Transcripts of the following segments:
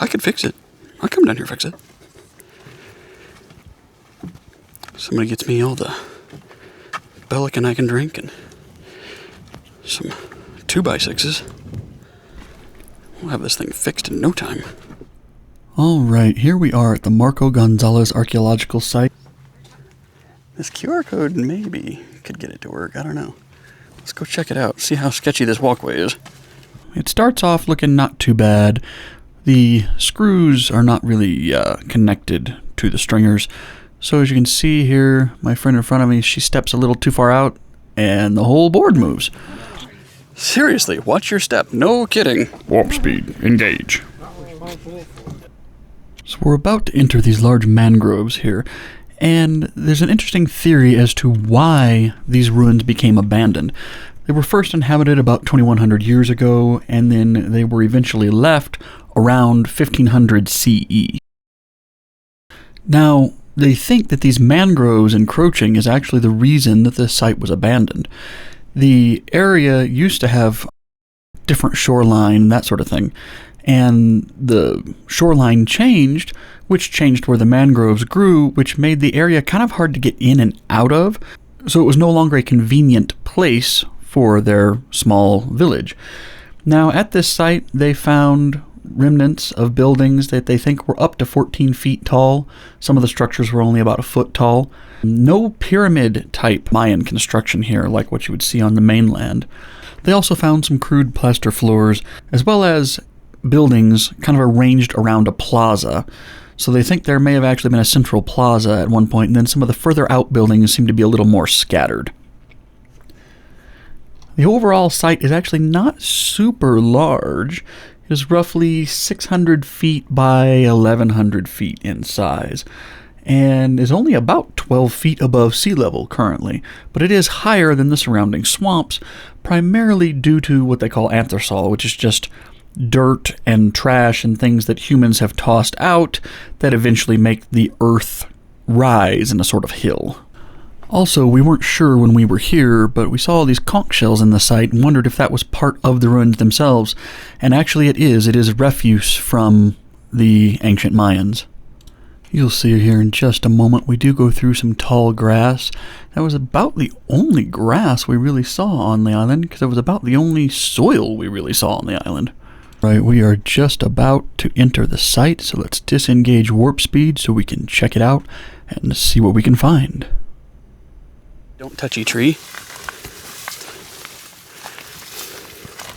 I could fix it. I'll come down here and fix it. Somebody gets me all the Bellican I can drink and some 2x6s. We'll have this thing fixed in no time. Alright, here we are at the Marco Gonzalez Archaeological Site. This QR code maybe could get it to work. I don't know. Let's go check it out. See how sketchy this walkway is. It starts off looking not too bad. The screws are not really connected to the stringers. So as you can see here, my friend in front of me, she steps a little too far out and the whole board moves. Seriously, watch your step. No kidding. Warp speed, engage. So we're about to enter these large mangroves here, and there's an interesting theory as to why these ruins became abandoned. They were first inhabited about 2100 years ago, and then they were eventually left around 1500 CE. Now, they think that these mangroves encroaching is actually the reason that this site was abandoned. The area used to have different shoreline, that sort of thing, and the shoreline changed, which changed where the mangroves grew, which made the area kind of hard to get in and out of, so it was no longer a convenient place for their small village. Now, at this site, they found remnants of buildings that they think were up to 14 feet tall. Some of the structures were only about a foot tall. No pyramid-type Mayan construction here, like what you would see on the mainland. They also found some crude plaster floors, as well as buildings kind of arranged around a plaza. So they think there may have actually been a central plaza at one point, and then some of the further out buildings seem to be a little more scattered. The overall site is actually not super large. It is roughly 600 feet by 1100 feet in size, and is only about 12 feet above sea level currently, but it is higher than the surrounding swamps, primarily due to what they call anthracol, which is just dirt and trash and things that humans have tossed out that eventually make the earth rise in a sort of hill. Also, we weren't sure when we were here, but we saw all these conch shells in the site and wondered if that was part of the ruins themselves, and actually it is. It is refuse from the ancient Mayans. You'll see here in just a moment we do go through some tall grass. That was about the only grass we really saw on the island, because it was about the only soil we really saw on the island. Right, we are just about to enter the site, so let's disengage warp speed so we can check it out and see what we can find. Don't touchy tree.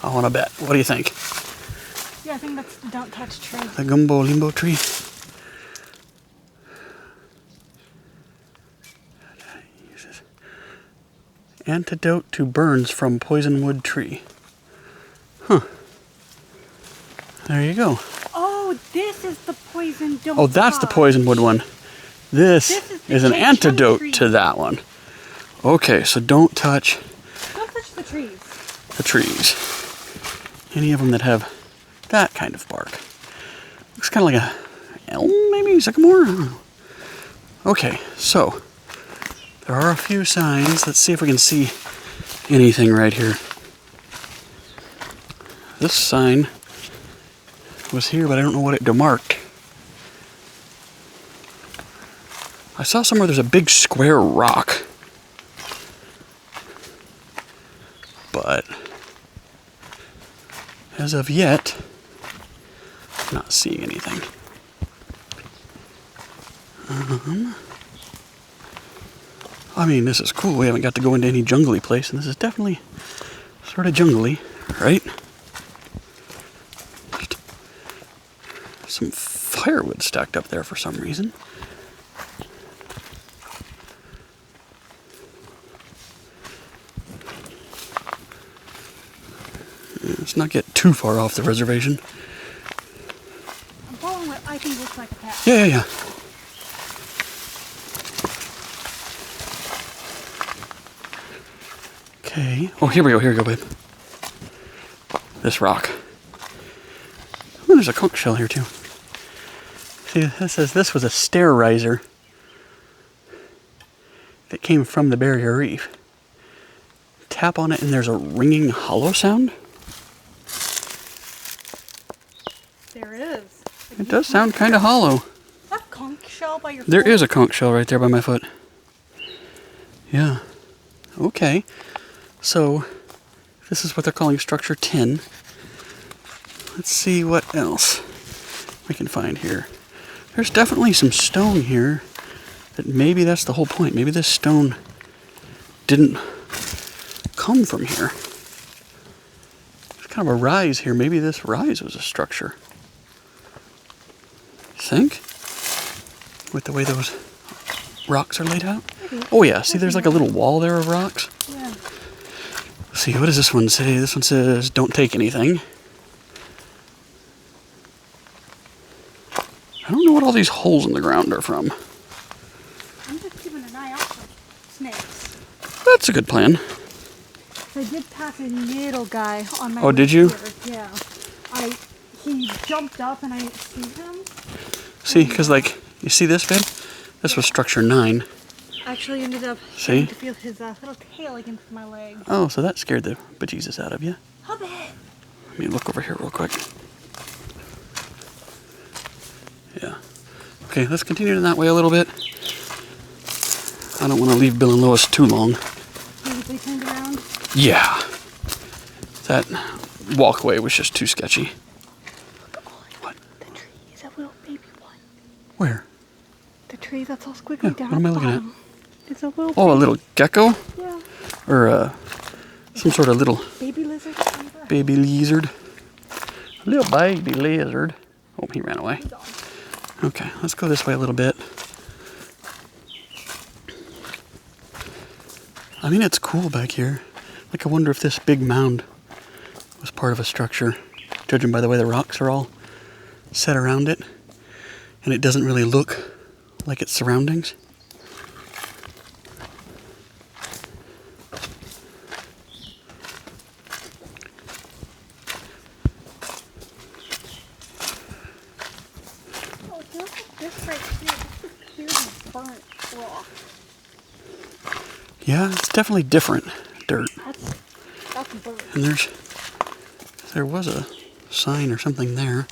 I want to bet. What do you think? Yeah, I think that's the don't touch tree. The gumbo limbo tree. Antidote to burns from poisonwood tree. Huh. There you go. Oh, this is the poison don't Oh, that's the poisonwood one. This is an antidote to that one. Okay, so don't touch the trees. The trees. Any of them that have that kind of bark. Looks kind of like a elm, maybe? Sycamore? I don't know. Okay, so there are a few signs. Let's see if we can see anything right here. This sign was here, but I don't know what it demarked. I saw somewhere there's a big square rock. But as of yet, I'm not seeing anything. I mean, this is cool. We haven't got to go into any jungly place, and this is definitely sort of jungly, right? Just some firewood stacked up there for some reason. Let's not get too far off the reservation. I'm following what I think looks like a path. Yeah. Okay. Oh, here we go, babe. This rock. Oh, there's a conch shell here, too. See, this says this was a stair riser that came from the barrier reef. Tap on it and there's a ringing hollow sound. There is. It does sound kind of hollow. That conch shell by your There foot? is a conch shell right there by my foot. Yeah. Okay. So, this is what they're calling structure 10. Let's see what else we can find here. There's definitely some stone here that maybe that's the whole point. Maybe this stone didn't come from here. There's kind of a rise here. Maybe this rise was a structure. Think? With the way those rocks are laid out? Maybe. Oh yeah, see there's like a little wall there of rocks? Yeah. Let's see, what does this one say? This one says, don't take anything. I don't know what all these holes in the ground are from. I'm just keeping an eye out for snakes. That's a good plan. I did pass a little guy on my Oh, way did you? here. Yeah. He jumped up and I didn't see him. See, because like, you see this, babe? This was structure 9. Actually ended up See? to feel his little tail against my leg. Oh, so that scared the bejesus out of you. How bad? Let me look over here real quick. Yeah. Okay, let's continue in that way a little bit. I don't want to leave Bill and Lois too long. Maybe they turned around. Yeah. That walkway was just too sketchy. What? The tree is a little baby one. Where? The tree that's all squiggly Yeah, down what am I at the looking at? bottom. It's a little Oh, a little gecko? Yeah. Or some sort of little Baby lizard. Remember? baby lizard. A little baby lizard. Oh, he ran away. He's gone. Okay, let's go this way a little bit. I mean, it's cool back here. Like, I wonder if this big mound was part of a structure, judging by the way the rocks are all set around it. And it doesn't really look like its surroundings. Oh, look at this right here. This is clearly burnt rock. Yeah, it's definitely different dirt. That's burnt. And there was a sign or something there,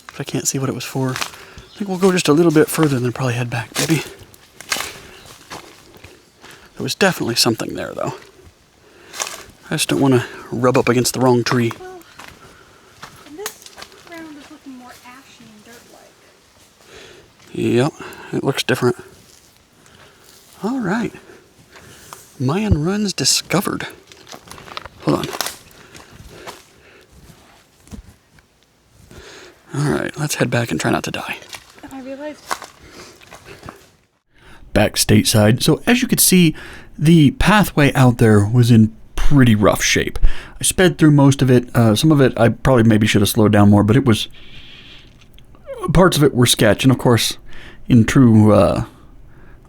but I can't see what it was for. I think we'll go just a little bit further and then probably head back, maybe. There was definitely something there, though. I just don't want to rub up against the wrong tree. Well, and this ground is looking more ashy and dirt-like. Yep, it looks different. All right. Mayan runs discovered. Hold on. All right, let's head back and try not to die. And I realized... Back stateside. So as you could see, the pathway out there was in pretty rough shape. I sped through most of it. Some of it I probably maybe should have slowed down more, but it was... Parts of it were sketch, and of course, in true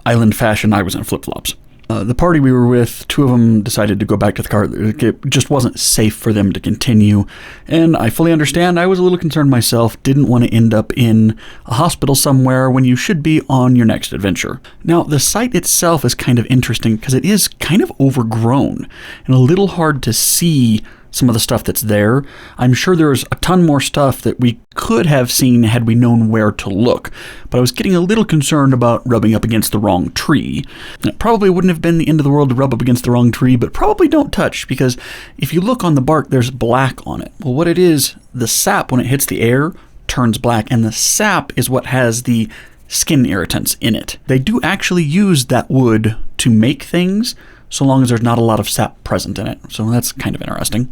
island fashion, I was in flip-flops. The party we were with, 2 of them decided to go back to the car. It just wasn't safe for them to continue. And I fully understand. I was a little concerned myself. Didn't want to end up in a hospital somewhere when you should be on your next adventure. Now, the site itself is kind of interesting because it is kind of overgrown and a little hard to see some of the stuff that's there. I'm sure there's a ton more stuff that we could have seen had we known where to look, but I was getting a little concerned about rubbing up against the wrong tree. It probably wouldn't have been the end of the world to rub up against the wrong tree, but probably don't touch, because if you look on the bark, there's black on it. Well, what it is, the sap, when it hits the air, turns black, and the sap is what has the skin irritants in it. They do actually use that wood to make things, so long as there's not a lot of sap present in it. So that's kind of interesting.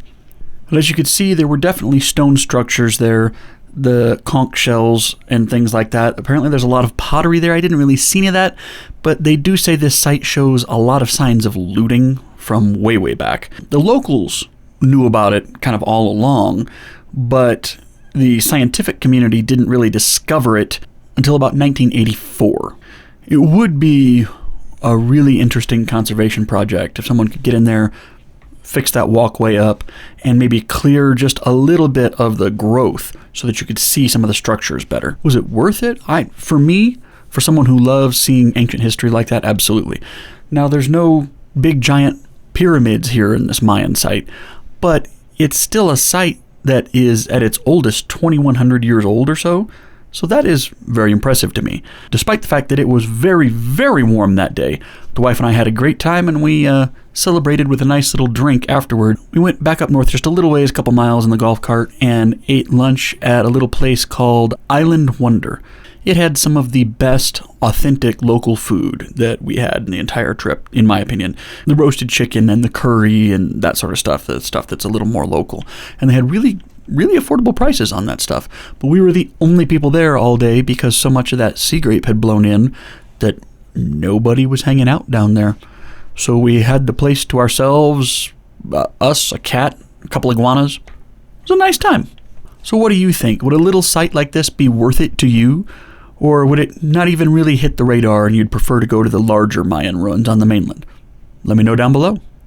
But as you could see, there were definitely stone structures there, the conch shells and things like that. Apparently there's a lot of pottery there. I didn't really see any of that, but they do say this site shows a lot of signs of looting from way, way back. The locals knew about it kind of all along, but the scientific community didn't really discover it until about 1984. It would be a really interesting conservation project if someone could get in there, fix that walkway up, and maybe clear just a little bit of the growth so that you could see some of the structures better. Was it worth it? For me, for someone who loves seeing ancient history like that, absolutely. Now, there's no big giant pyramids here in this Mayan site, but it's still a site that is at its oldest 2,100 years old or so. So that is very impressive to me. Despite the fact that it was very, very warm that day, the wife and I had a great time, and we celebrated with a nice little drink afterward. We went back up north just a little ways, a couple miles in the golf cart, and ate lunch at a little place called Island Wonder. It had some of the best authentic local food that we had in the entire trip, in my opinion. The roasted chicken and the curry and that sort of stuff, the stuff that's a little more local. And they had really affordable prices on that stuff. But we were the only people there all day because so much of that sea grape had blown in that nobody was hanging out down there. So we had the place to ourselves, us, a cat, a couple iguanas. It was a nice time. So what do you think? Would a little site like this be worth it to you? Or would it not even really hit the radar and you'd prefer to go to the larger Mayan ruins on the mainland? Let me know down below.